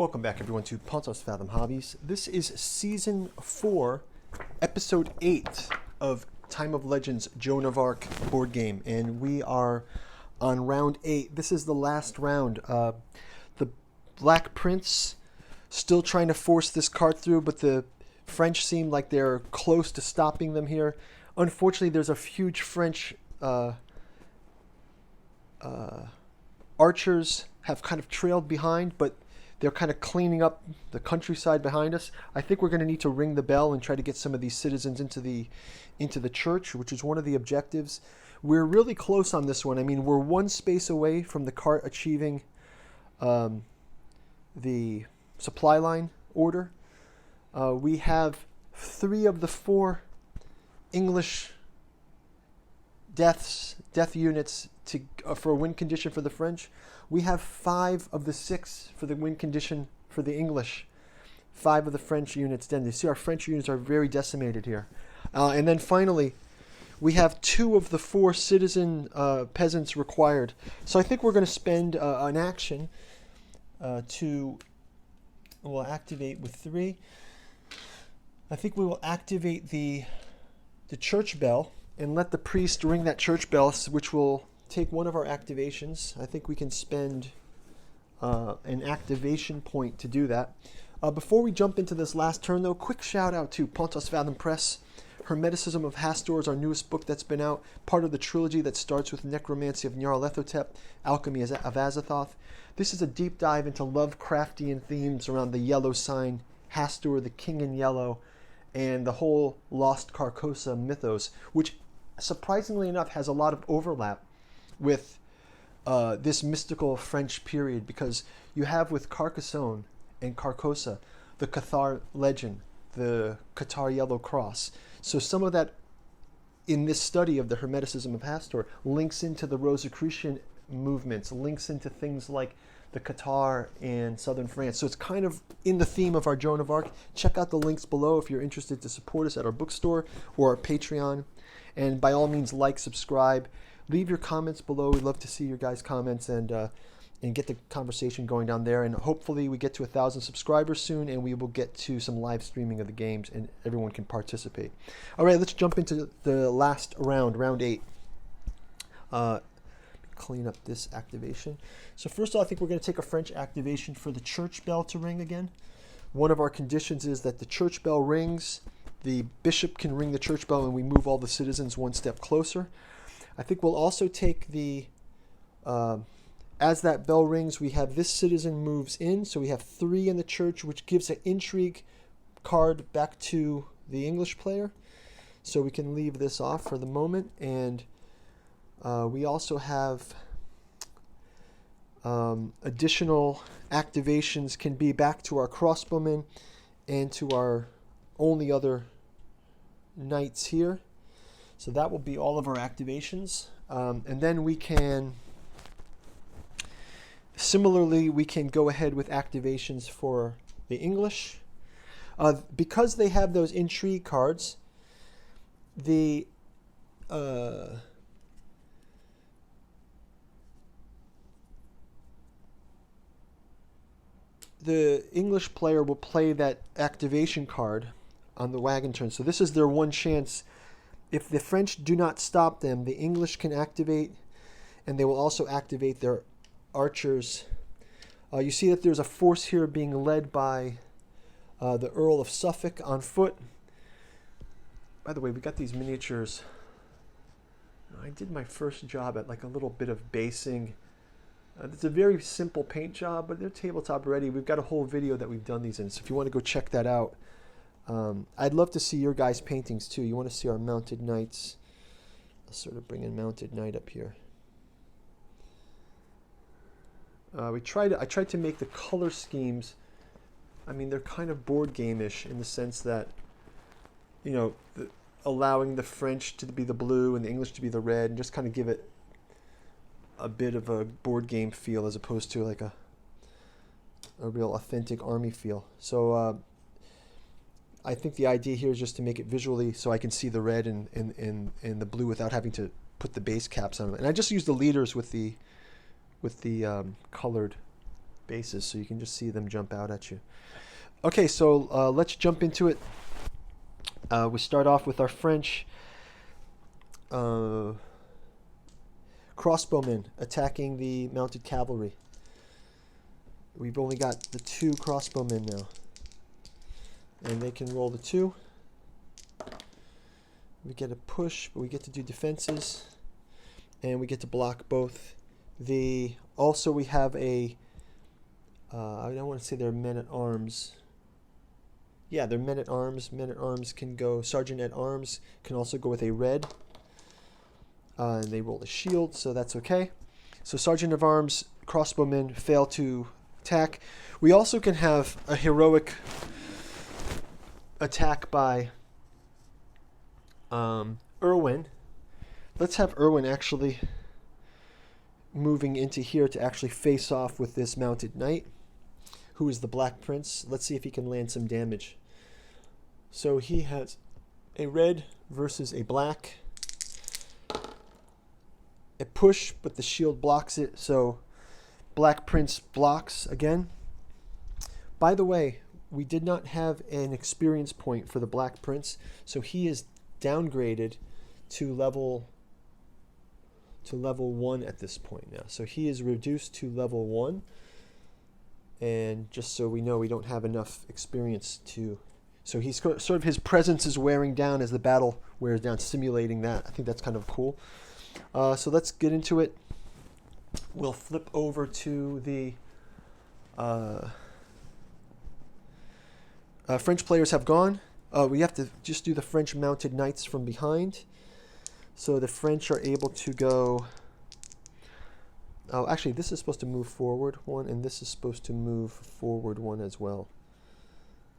Welcome back, everyone, to Pontos Fathom Hobbies. This is Season 4, Episode 8 of Time of Legends Joan of Arc board game, and we are on Round 8. This is the last round. The Black Prince still trying to force this card through, but the French seem like they're close to stopping them here. Unfortunately, there's a huge French archers have kind of trailed behind, but they're kind of cleaning up the countryside behind us. I think we're going to need to ring the bell and try to get some of these citizens into the church, which is one of the objectives. We're really close on this one. I mean, we're one space away from the cart achieving the supply line order. We have 3 of the 4 English death units for a win condition for the French. We have 5 of the 6 for the win condition for the English. 5 of the French units. Then you see our French units are very decimated here. And then finally, we have 2 of the 4 citizen peasants required. So I think we're going to spend an action we'll activate with 3. I think we will activate the church bell and let the priest ring that church bell, which will take one of our activations. I think we can spend an activation point to do that. Before we jump into this last turn, though, quick shout out to Pontos Fathom Press. Hermeticism of Hastur is our newest book that's been out, part of the trilogy that starts with Necromancy of Nyarlathotep, Alchemy of Azathoth. This is a deep dive into Lovecraftian themes around the yellow sign, Hastur, the king in yellow, and the whole Lost Carcosa mythos, which surprisingly enough has a lot of overlap with this mystical French period, because you have with Carcassonne and Carcosa the Cathar legend, the Cathar Yellow Cross. So some of that in this study of the Hermeticism of Hastur links into the Rosicrucian movements, links into things like the Cathar in southern France. So it's kind of in the theme of our Joan of Arc. Check out the links below if you're interested to support us at our bookstore or our Patreon. And by all means, like, subscribe. Leave your comments below. We'd love to see your guys' comments and get the conversation going down there. And hopefully we get to 1,000 subscribers soon, and we will get to some live streaming of the games, and everyone can participate. All right, let's jump into the last round, round 8. Clean up this activation. So first of all, I think we're going to take a French activation for the church bell to ring again. One of our conditions is that the church bell rings, the bishop can ring the church bell, and we move all the citizens one step closer. I think we'll also take the, as that bell rings, we have this citizen moves in, so we have 3 in the church, which gives an intrigue card back to the English player. So we can leave this off for the moment, and we also have additional activations can be back to our crossbowmen and to our only other knights here. So that will be all of our activations. And then we can, similarly, we can go ahead with activations for the English. Because they have those intrigue cards, the English player will play that activation card on the wagon turn. So this is their one chance. If the French do not stop them, the English can activate, and they will also activate their archers. You see that there's a force here being led by the Earl of Suffolk on foot. By the way, we got these miniatures. I did my first job at like a little bit of basing. It's a very simple paint job, but they're tabletop ready. We've got a whole video that we've done these in, so if you want to go check that out. I'd love to see your guys' paintings too. You want to see our mounted knights. I'll sort of bring in mounted knight up here. I tried to make the color schemes, I mean, they're kind of board game-ish in the sense that, you know, allowing the French to be the blue and the English to be the red, and just kind of give it a bit of a board game feel as opposed to like a real authentic army feel. So I think the idea here is just to make it visually so I can see the red and the blue without having to put the base caps on them. And I just use the leaders with the colored bases, so you can just see them jump out at you. Okay, so let's jump into it. We start off with our French crossbowmen attacking the mounted cavalry. We've only got the 2 crossbowmen now, and they can roll the 2. We get a push, but we get to do defenses, and we get to block both. Also we have a I don't want to say they're men-at-arms. Yeah, they're men-at-arms. Men-at-arms can go, sergeant-at-arms can also go with a red. And they roll a shield, so that's okay. So sergeant-of-arms, crossbowmen fail to attack. We also can have a heroic attack by Erwin. Let's have Erwin actually moving into here to actually face off with this mounted knight, who is the Black Prince. Let's see if he can land some damage. So he has a red versus a black. A push, but the shield blocks it, so Black Prince blocks again. By the way, we did not have an experience point for the Black Prince, so he is downgraded to level 1 at this point now. So he is reduced to level 1, and just so we know, we don't have enough experience to. So he's sort of, his presence is wearing down as the battle wears down, simulating that. I think that's kind of cool. So let's get into it. We'll flip over to the French players have gone. We have to just do the French mounted knights from behind. So the French are able to go. Oh, actually, this is supposed to move forward 1, and this is supposed to move forward 1 as well.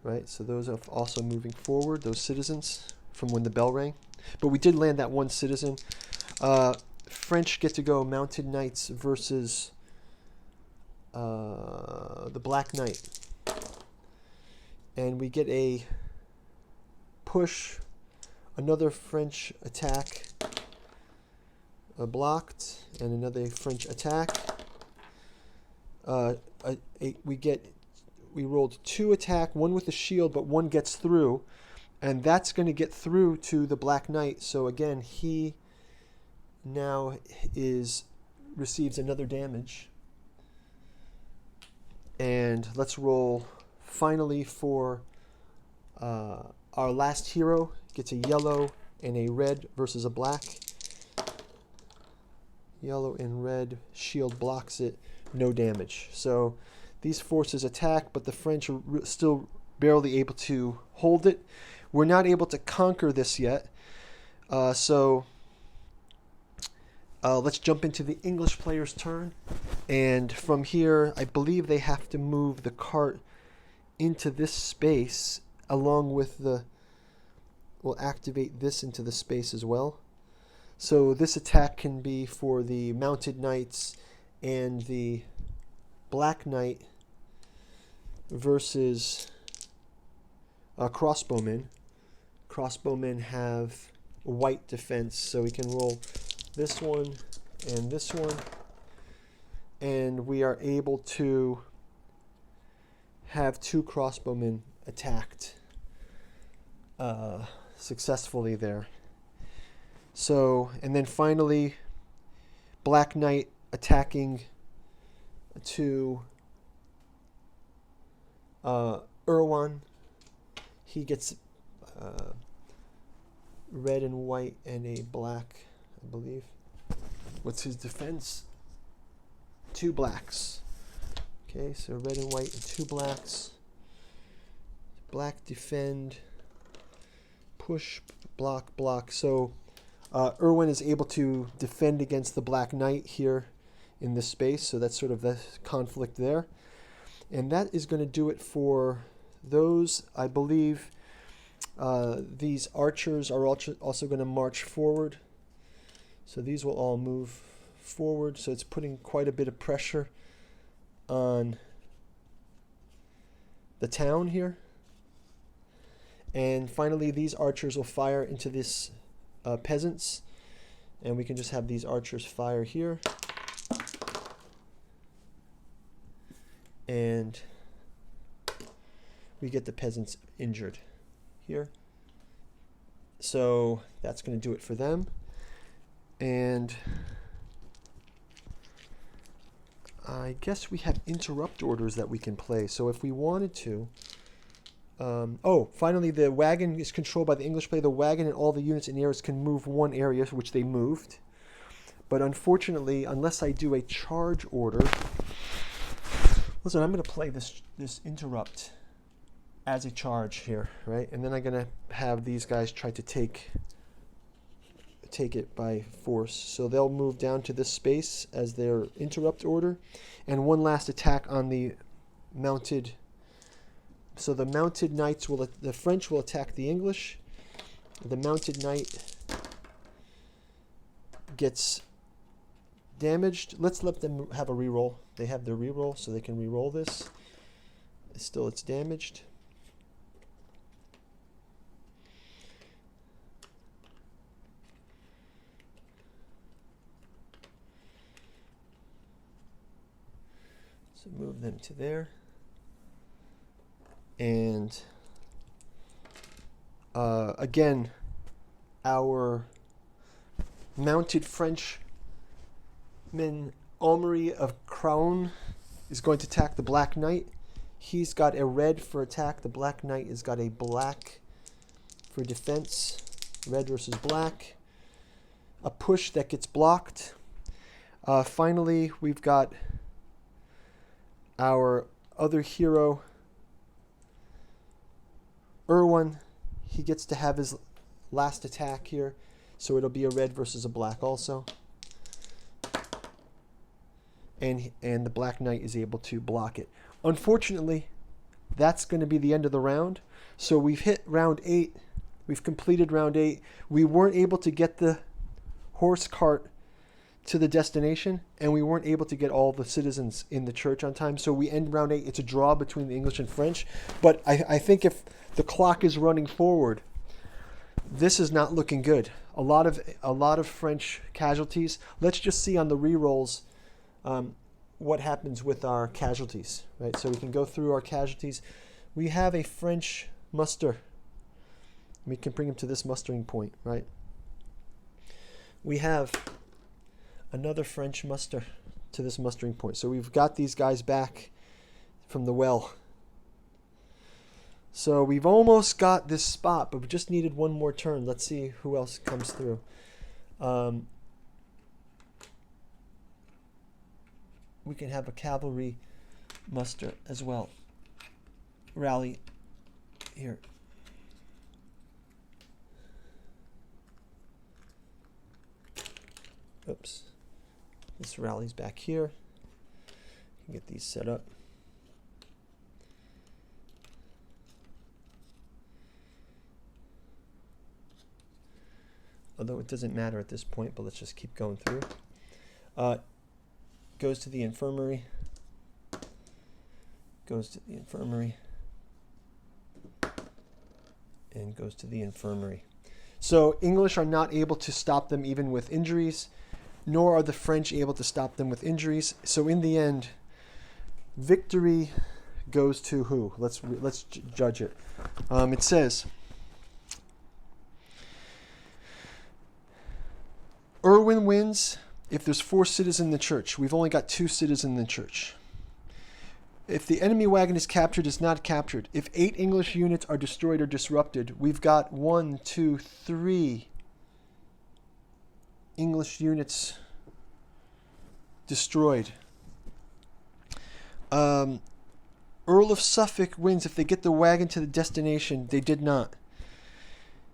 Right? So those are also moving forward, those citizens, from when the bell rang. But we did land that 1 citizen. French get to go mounted knights versus the Black Knight. And we get a push, another French attack blocked, and another French attack. We rolled 2 attack, 1 with the shield, but 1 gets through, and that's going to get through to the Black Knight. So again, he now receives another damage. And let's roll finally for our last hero. Gets a yellow and a red versus a black. Yellow and red, shield blocks it, no damage. So these forces attack, but the French are still barely able to hold it. We're not able to conquer this yet. So let's jump into the English player's turn. And from here, I believe they have to move the cart into this space along with we'll activate this into the space as well. So this attack can be for the mounted knights and the Black Knight versus crossbowmen. Crossbowmen have white defense, so we can roll this one and this one, and we are able to have 2 crossbowmen attacked successfully there. So, and then finally, Black Knight attacking to Erwan. He gets red and white and a black, I believe. What's his defense? 2 blacks. Okay, so red and white and 2 blacks. Black defend, push, block, block. So Erwin is able to defend against the Black Knight here in this space. So that's sort of the conflict there. And that is going to do it for those. I believe these archers are also going to march forward. So these will all move forward. So it's putting quite a bit of pressure on the town here. And finally, these archers will fire into this peasants. And we can just have these archers fire here. and we get the peasants injured here. So that's going to do it for them. And I guess we have interrupt orders that we can play. So if we wanted to... finally, the wagon is controlled by the English player. The wagon and all the units and areas can move one area, which they moved. But unfortunately, unless I do a charge order... Listen, I'm going to play this interrupt as a charge here, right? And then I'm going to have these guys try to take it by force. So they'll move down to this space as their interrupt order. And one last attack on the mounted... So the mounted knights the French will attack the English. The mounted knight gets damaged. Let's let them have a reroll. They have their reroll, so they can reroll this. Still, it's damaged. So move them to there. And again, our mounted Frenchman Aumry of Crown is going to attack the Black Knight. He's got a red for attack. The Black Knight has got a black for defense. Red versus black. A push that gets blocked. Finally, we've got our other hero, Erwin. He gets to have his last attack here, so it'll be a red versus a black also. And the Black Knight is able to block it. Unfortunately, that's going to be the end of the round. So we've hit round 8. We've completed round 8. We weren't able to get the horse cart to the destination, and we weren't able to get all the citizens in the church on time. So we end round 8. It's a draw between the English and French. But I think if the clock is running forward, this is not looking good. A lot of French casualties. Let's just see on the rerolls what happens with our casualties, right? So we can go through our casualties. We have a French muster. We can bring him to this mustering point, right? We have another French muster to this mustering point. So we've got these guys back from the well. So we've almost got this spot, but we just needed one more turn. Let's see who else comes through. We can have a cavalry muster as well. Rally here. Oops. This rally's back here. Get these set up. Although it doesn't matter at this point, but let's just keep going through. Goes to the infirmary. Goes to the infirmary. And goes to the infirmary. So English are not able to stop them even with injuries, nor are the French able to stop them with injuries. So in the end, victory goes to who? Let's judge it. It says, Erwin wins if there's 4 citizens in the church. We've only got 2 citizens in the church. If the enemy wagon is captured, it's not captured. If 8 English units are destroyed or disrupted, we've got 1, 2, 3 English units destroyed. Earl of Suffolk wins if they get the wagon to the destination. They did not.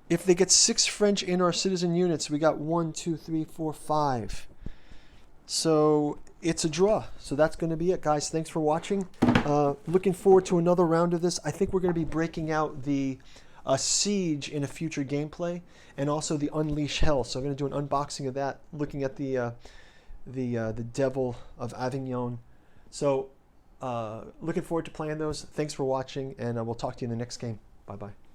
If they get 6 French in our citizen units, we got 1, 2, 3, 4, 5. So it's a draw. So that's going to be it, guys. Thanks for watching. Looking forward to another round of this. I think we're going to be breaking out the Siege in a future gameplay, and also the Unleash Hell. So I'm going to do an unboxing of that, looking at the Devil of Avignon. So looking forward to playing those. Thanks for watching, and we'll talk to you in the next game. Bye-bye.